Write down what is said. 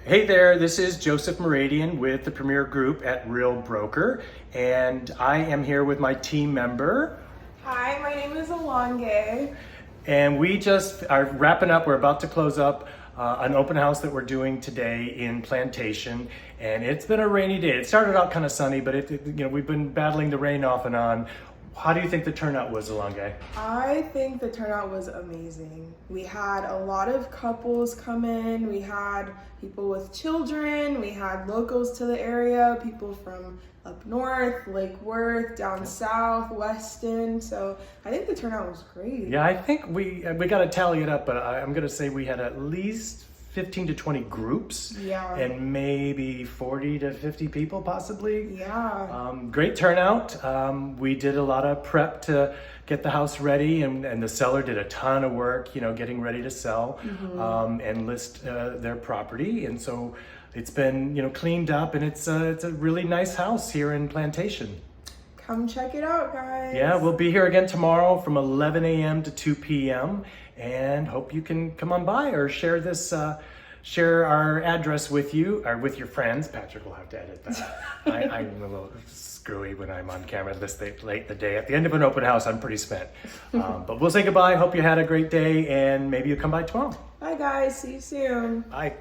Hey there, this is Joseph Meridian with the Premier Group at Real Broker, and I am here with my team member. Hi, my name is Alonge. And we just are wrapping up, we're about to close up an open house that we're doing today in Plantation, and it's been a rainy day. It started out kind of sunny, but we've been battling the rain off and on. How do you think the turnout was, Alonge? I think the turnout was amazing. We had a lot of couples come in. We had people with children. We had locals to the area, people from up north, Lake Worth, down south, Weston. So I think the turnout was great. Yeah, I think we got to tally it up, but I'm going to say we had at least 15 to 20 groups, Yeah. and maybe 40 to 50 people possibly. Yeah. Great turnout. We did a lot of prep to get the house ready, and the seller did a ton of work, getting ready to sell and list their property. And so it's been, cleaned up, and it's a really nice house here in Plantation. Come check it out, guys. Yeah, we'll be here again tomorrow from 11 a.m. to 2 p.m. and hope you can come on by or share this, share our address with you or with your friends. Patrick will have to edit that. I'm a little screwy when I'm on camera this late in the day. At the end of an open house, I'm pretty spent. But we'll say goodbye. Hope you had a great day, and maybe you'll come by tomorrow. Bye, guys. See you soon. Bye.